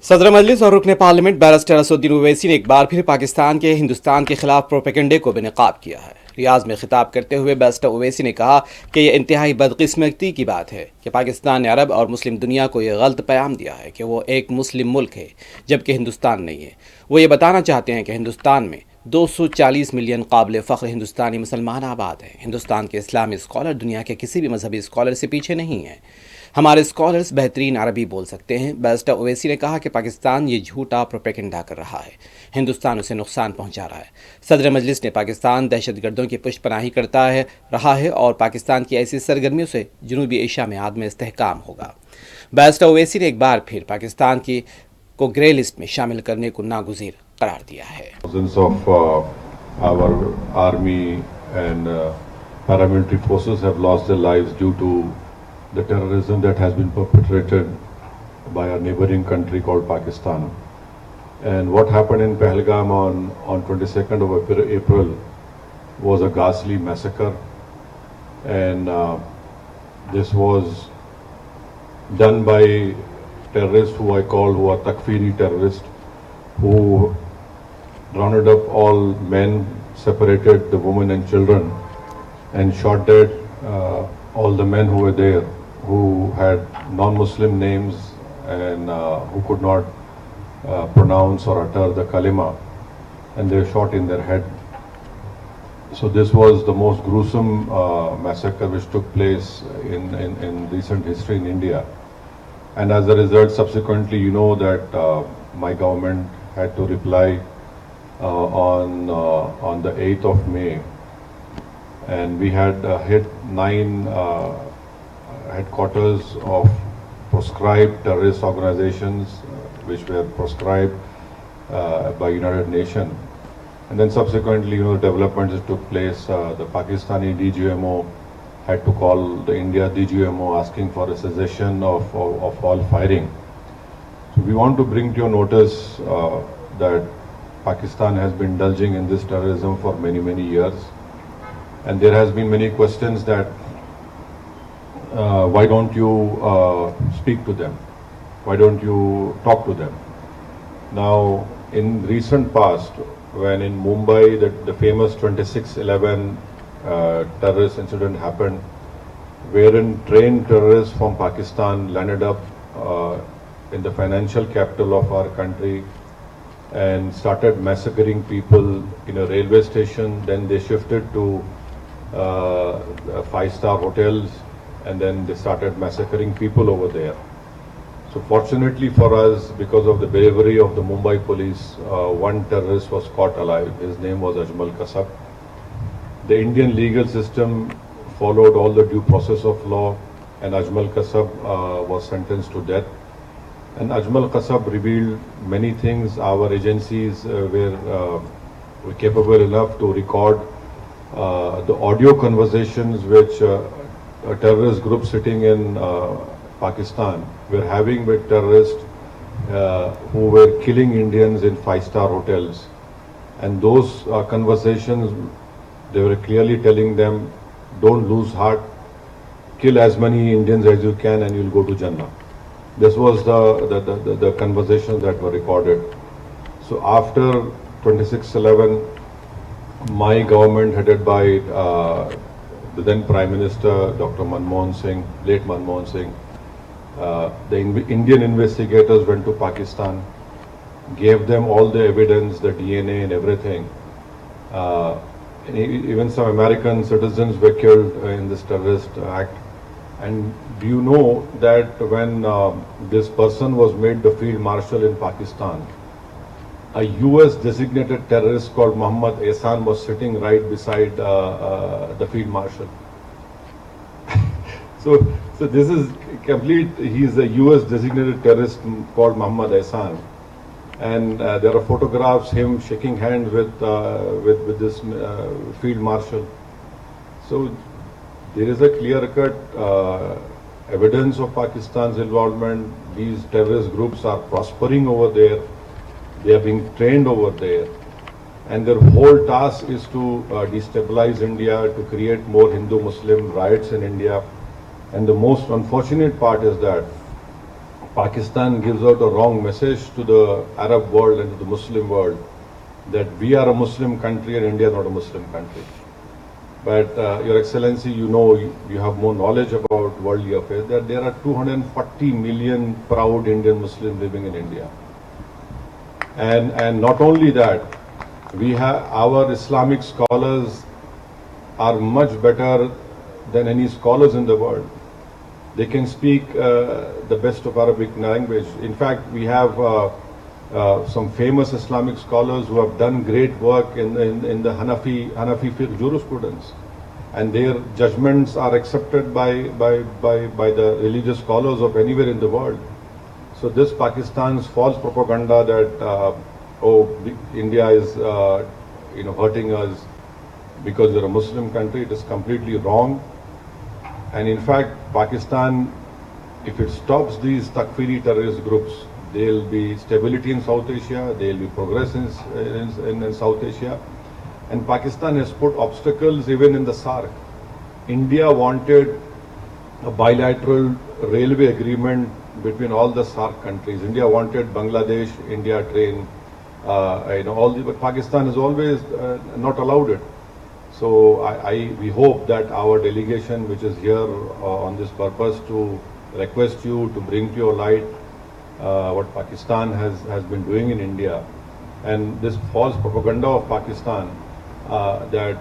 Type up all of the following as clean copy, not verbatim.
सदर मजलिस और रुकन पार्लियामेंट बैरिस्टर असदुद्दीन ओवैसी ने एक बार फिर पाकिस्तान के हिंदुस्तान के खिलाफ प्रोपेगेंडे को बेनकाब किया है। रियाज में खिताब करते हुए बैरिस्टर ओवैसी ने कहा कि यह इंतहाई बदकिस्मती की बात है कि पाकिस्तान ने अरब और मुस्लिम दुनिया को यह गलत पैगाम दिया है कि वो एक मुस्लिम मुल्क है जबकि हिंदुस्तान नहीं है। वो ये बताना चाहते हैं कि हिंदुस्तान में 240 मिलियन काबिल फ़ख्र हिंदुस्तानी मुसलमान आबाद हैं। हिंदुस्तान के इस्लामी स्कॉलर दुनिया के किसी भी मजहबी स्कॉलर से पीछे नहीं हैं। हमारे स्कॉलर्स बेहतरीन अरबी बोल सकते हैं। बैरिस्टर ओवैसी ने कहा कि पाकिस्तान ये झूठा प्रोपेगेंडा कर रहा है, हिंदुस्तान उसे नुकसान पहुंचा रहा है। सदर मजलिस ने पाकिस्तान दहशतगर्दों की पुष्पनाही करता रहा है और पाकिस्तान की ऐसी सरगर्मियों से जनूबी एशिया में आदम इस्तेहकाम होगा। बैरिस्टर ओवैसी ने एक बार फिर पाकिस्तान को ग्रे लिस्ट में शामिल करने को नागुज़ीर करार दिया है। Paramilitary forces have lost their lives due to the terrorism that has been perpetrated by our neighboring country called Pakistan. And what happened in Pahalgam on 22nd of April was a ghastly massacre. And this was done by terrorists who are Takfiri terrorists, who rounded up all men, separated the women and children, and shot dead all the men who were there, who had non-Muslim names and who could not pronounce or utter the kalima, and they were shot in their head. So this was the most gruesome massacre which took place in recent history in India. And as a result, subsequently, you know that my government had to reply on the 8th of May. And we had hit 9 headquarters of proscribed terrorist organizations which were proscribed by United Nations. And then subsequently, developments that took place. The Pakistani DGMO had to call the India DGMO asking for a cessation of all firing. So we want to bring to your notice that Pakistan has been indulging in this terrorism for many years. And there has been many questions that why don't you speak to them? Why don't you talk to them? Now, in recent past, when in Mumbai the famous 26/11 terrorist incident happened, wherein trained terrorists from Pakistan landed up in the financial capital of our country and started massacring people in a railway station. Then they shifted to 5-star hotels, and then they started massacring people over there. So fortunately for us, because of the bravery of the Mumbai police, one terrorist was caught alive. His name was Ajmal Kasab. The Indian legal system followed all the due process of law, and Ajmal Kasab was sentenced to death. And Ajmal Kasab revealed many things. Our agencies were capable enough to record the audio conversations which a terrorist group sitting in Pakistan were having with terrorists who were killing Indians in 5-star hotels. And those conversations, they were clearly telling them, don't lose heart, kill as many Indians as you can and you'll go to Jannah. This was the conversations that were recorded. So after 26/11, my government, headed by the then Prime Minister, Dr. Manmohan Singh, late Manmohan Singh, the Indian investigators went to Pakistan, gave them all the evidence, the DNA and everything. And even some American citizens were killed in this terrorist act. And do you know that when this person was made the field marshal in Pakistan, a US designated terrorist called Muhammad Ehsan was sitting right beside the field marshal. So this is complete. He is a US designated terrorist called Muhammad Ehsan, and there are photographs him shaking hands with this field marshal. So there is a clear-cut evidence of Pakistan's involvement. These terrorist groups are prospering over there. They are being trained over there. And their whole task is to destabilize India, to create more Hindu-Muslim riots in India. And the most unfortunate part is that Pakistan gives out a wrong message to the Arab world and to the Muslim world that we are a Muslim country and India is not a Muslim country. But Your Excellency, you have more knowledge about worldly affairs, that there are 240 million proud Indian Muslims living in India. And not only that, we have our Islamic scholars are much better than any scholars in the world. They can speak the best of Arabic language. In fact, we have some famous Islamic scholars who have done great work in the Hanafi fiqh jurisprudence, and their judgments are accepted by the religious scholars of anywhere in the world. So this Pakistan's false propaganda that India is hurting us because we're a Muslim country, it is completely wrong. And in fact, Pakistan, if it stops these Takfiri terrorist groups, there will be stability in South Asia, there will be progress in South Asia. And Pakistan has put obstacles even in the SARC. India wanted a bilateral railway agreement between all the SARC countries. India wanted Bangladesh, India train, but Pakistan has always not allowed it. So we hope that our delegation, which is here on this purpose to request you to bring to your light what Pakistan has been doing in India, and this false propaganda of Pakistan that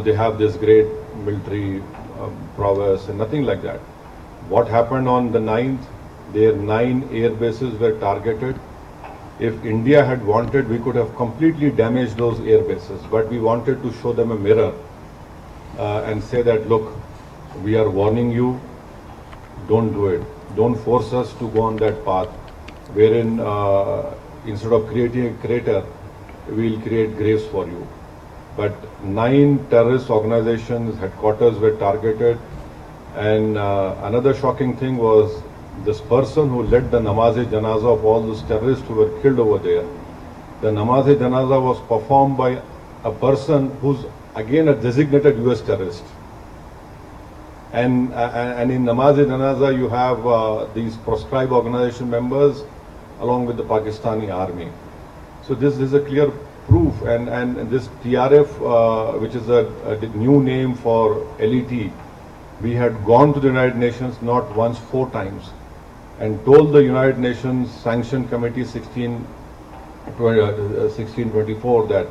they have this great military prowess and nothing like that. What happened on the 9th? Their 9 air bases were targeted. If India had wanted, we could have completely damaged those air bases, but we wanted to show them a mirror and say that, look, we are warning you, don't do it. Don't force us to go on that path, wherein instead of creating a crater, we'll create graves for you. But 9 terrorist organizations' headquarters were targeted, and another shocking thing was this person who led the namaz-e-janaza of all those terrorists who were killed over there. The namaz-e-janaza was performed by a person who's again a designated US terrorist. And in namaz-e-janaza you have these proscribed organization members along with the Pakistani army. So this is a clear proof, and this TRF, which is a new name for LET, we had gone to the United Nations not once, 4 times, and told the United Nations Sanction Committee 1624 that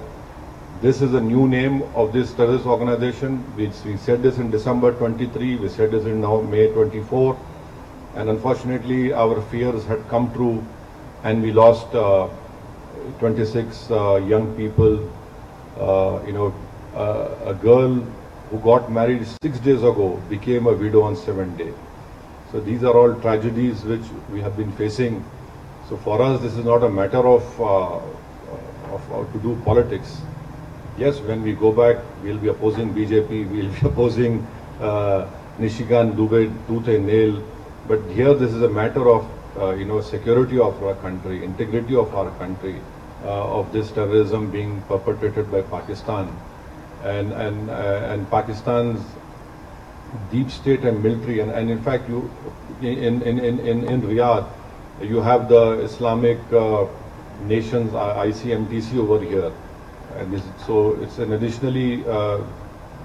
this is a new name of this terrorist organization. We said this in December 23, we said this in now May 24, and unfortunately our fears had come true, and we lost 26 young people. A girl who got married 6 days ago became a widow on 7th day. So these are all tragedies which we have been facing. So for us, this is not a matter of to do politics. Yes, when we go back, we'll be opposing BJP, we'll be opposing Nishikant Dubey tooth and nail. But here, this is a matter of security of our country, integrity of our country, of this terrorism being perpetrated by Pakistan, and Pakistan's deep state and military, and in fact, in Riyadh, you have the Islamic nations ICMTC over here, and so it's an additionally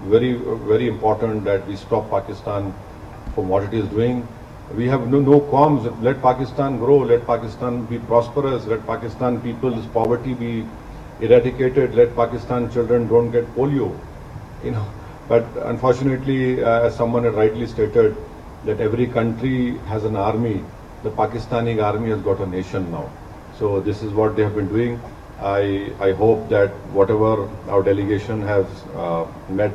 very, very important that we stop Pakistan from what it is doing. We have no qualms. Let Pakistan grow. Let Pakistan be prosperous. Let Pakistan people's poverty be eradicated. Let Pakistan children don't get polio. But unfortunately, as someone had rightly stated, that every country has an army. The Pakistani army has got a nation now. So this is what they have been doing. I hope that whatever our delegation has met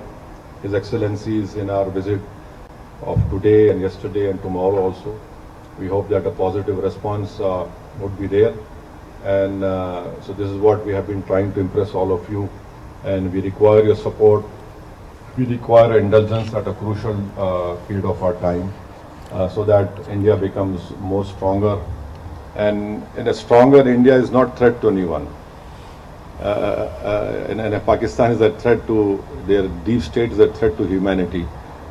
His Excellencies in our visit of today and yesterday and tomorrow also, we hope that a positive response would be there. And so this is what we have been trying to impress all of you, and we require your support. We require indulgence at a crucial period of our time, so that India becomes more stronger. And in a stronger India is not threat to anyone. And Pakistan is a threat to their deep state, is a threat to humanity.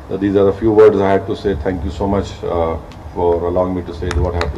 So these are a few words I had to say. Thank you so much for allowing me to say what I have to say.